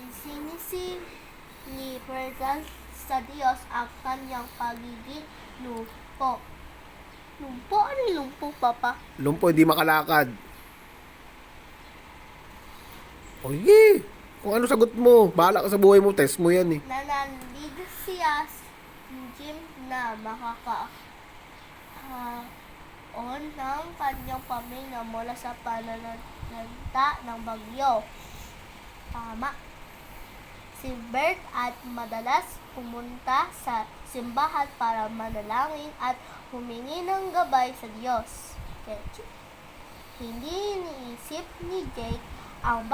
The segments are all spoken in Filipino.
Isinisi ni Virgil sa Diyos ang kanyang pagiging lumpo. Lumpo? Ano yung lumpo, Papa? Lumpo, hindi makalakad. O, sige. Kung ano sagot mo, bahala ka sa buhay mo, test mo yan eh. Nananlig siya Jim na makakaon ng kanyang pamilya mula sa pananalanta ng bagyo. Tama. Si Bert at madalas pumunta sa simbahan para manalangin at humingi ng gabay sa Diyos. Hindi iniisip ni Jake ang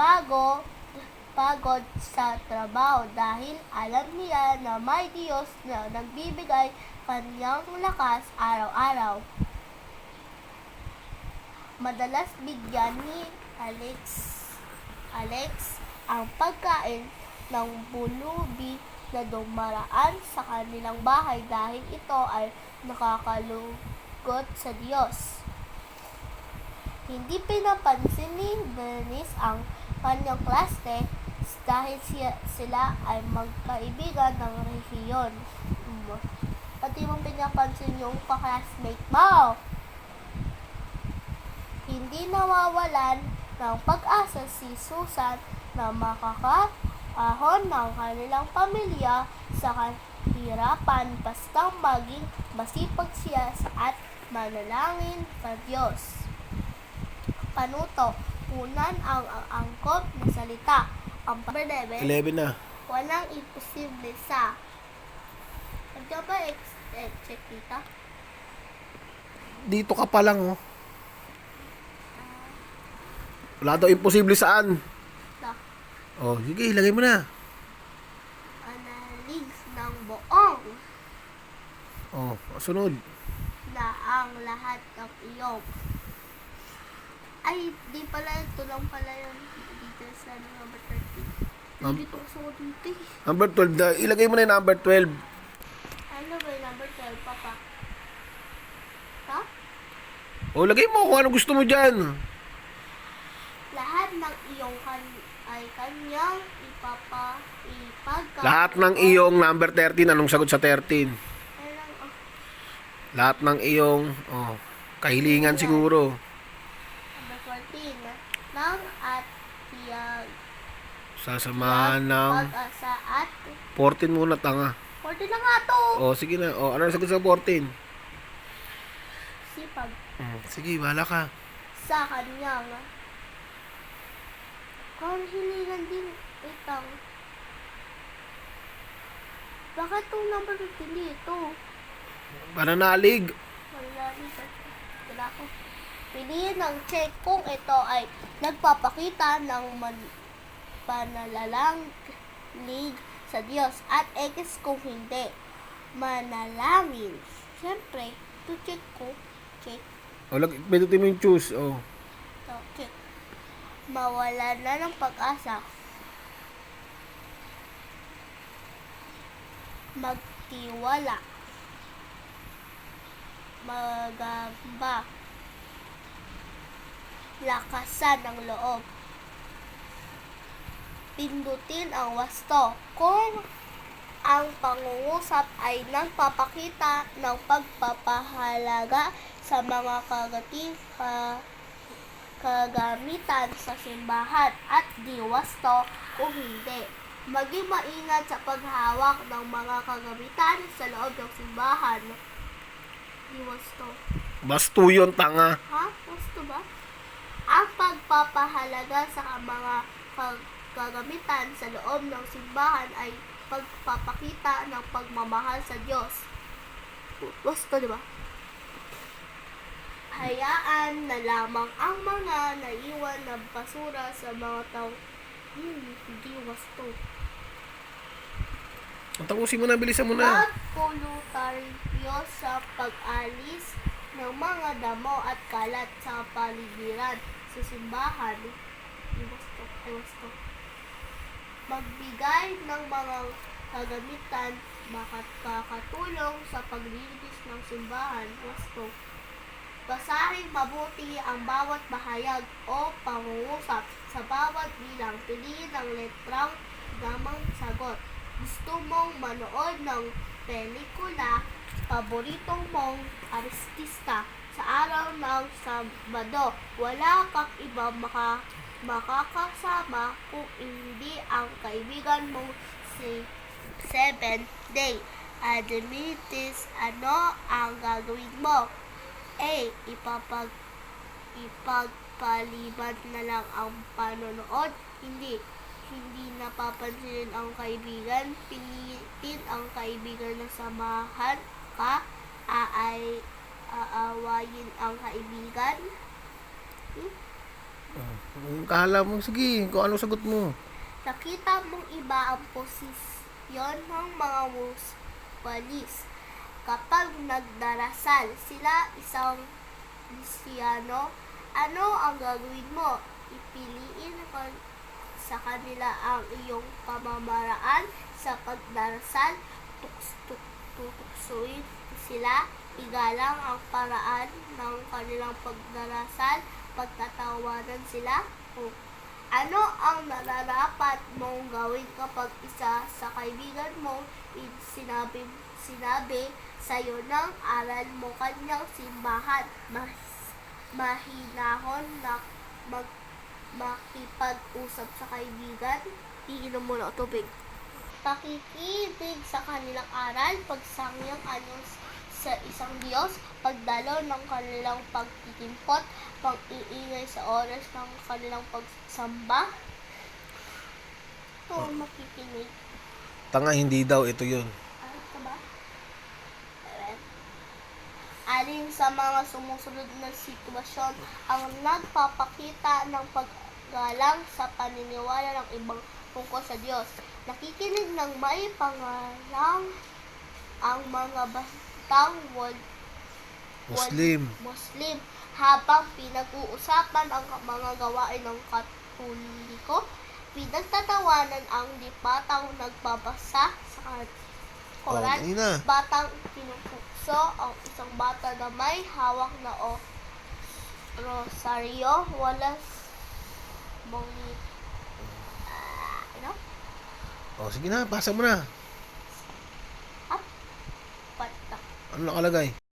pagod sa trabaho dahil alam niya na may Diyos na nagbibigay kanyang lakas araw-araw. Madalas bigyan ni Alex ang pagkain ng pulubi na dumaraan sa kanilang bahay dahil ito ay nakakalugod sa Diyos. Hindi pinapansin ni Bernice ang kanyang klase dahil sila ay magkaibigan ng rehiyon. Pati mo pinapansin yung kaklasmate mo. Hindi nawawalan ng pag-asa si Susan na makakaahon ng kanilang pamilya sa kahirapan bastang maging masipag siya at manalangin sa Diyos. Panuto, unan ang angkop na salita. Ang 11 na. walang imposible sa. Nagka ba check dito? Dito ka pa lang, oh. Wala daw imposible saan. Na, Oh, sige, ilagay mo na. analig ng buong Oh, sunod. na ang lahat ng iyong. Ay, di pala, ito lang pala yun. Dito sa number 30. Dito ko sa dito eh. Number 12 na. Ilagay mo na yung number 12. Ano ba yung number 12, Papa? Ha? Oh, lagay mo kung ano gusto mo dyan. Lahat ng iyong ay kanyang Lahat ng iyong number 13. Anong sagot sa 13? Lahat ng iyong kahilingan siguro. Number 14. Nang at tiyag. Sasamahan ng Pag-asa at 14 muna, tanga. 14 na nga to. Oh, sige na. Oh, ano ang sagot sa 14? Sipag Sige, bahala ka. sa kanyang hilingan din itang. Bakit itong number 15 dito? Pananalig. Wala dito. Wala ko. Piliin ng check kung ito ay nagpapakita ng panalalang sa Diyos at X kung hindi. Manalangin. Siyempre, ito check ko. Check. Oh, pindutin mo yung choose. Oh. Ito, check. Mawala na ng pag-asa. Magtiwala. Magamba. Lakasan ng loob. Pindutin ang wasto. Kung ang pangungusap ay nagpapakita ng pagpapahalaga sa mga kagamitan sa simbahan at di wasto kung hindi. Maging maingat sa paghawak ng mga kagamitan sa loob ng simbahan. Di wasto. Basto yun, tanga. Ha? Wasto ba? Ang pagpapahalaga sa mga kagamitan sa loob ng simbahan ay pagpapakita ng pagmamahal sa Diyos. Wasto, di ba? Hayaan na lamang ang mga naiwan na basura sa mga tao. Hindi wasto. Tapusin mo na, bilisan mo na. Magvoluntaryo sa pag-alis ng mga damo at kalat sa paligiran sa simbahan. Wasto. Magbigay ng mga kagamitan makakatulong sa paglilinis ng simbahan. Wasto. Basahin mabuti ang bawat bahayag o pangungusap sa bawat bilang. Piliin ang letrang D tamang sagot. Gusto mong manood ng pelikula, paborito mong artista sa araw ng Sabado. Wala kang ibang makakasama kung hindi ang kaibigan mong si Seventh Day Adventist. Ano ang gagawin mo? A. Ipagpaliban na lang ang panonood. Hindi napapansin ang kaibigan. Pilitin ang kaibigan na samahan ka. Aawayin ang kaibigan. Kala mo, sige, kung ano sagot mo. Nakita mong iba ang posisyon ng mga walis kapag nagdarasal sila isang Kristiyano. Ano ang gagawin mo? Ipiliin sa kanila ang iyong pamamaraan sa pagdarasal. Tutuksoin sila. Igalang ang paraan ng kanilang pagdarasal. Pagtatawanan sila. Ano ang nararapat mong gawin kapag isa sa kaibigan mo sinabi sa'yo ng aral mo kanyang simbahan? Mahinahon na makipag-usap sa kaibigan. Iinom muna o tubig. Pakikinig sa kanilang aral, pagsangyang sa isang Diyos, pagdalo ng kanilang pagtitimpot, pag-iingay sa oras ng kanilang pagsamba. Ito makikinig. Tanga, hindi daw, ito yun. Ano ka ba? Alin sa mga sumusunod na sitwasyon ang nagpapakita ng paggalang sa paniniwala ng ibang tungkol sa Diyos? Nakikinig ng may pangalang ang mga batang Muslim habang pinag-uusapan ang mga gawain ng Katoliko. Pinagtatawanan ang dipatang nagbabasa sa Koran. Batang pinupukso ang isang bata na may hawak na rosaryo. Walang Sige na, pasa mo na. patak. Ano nakalagay?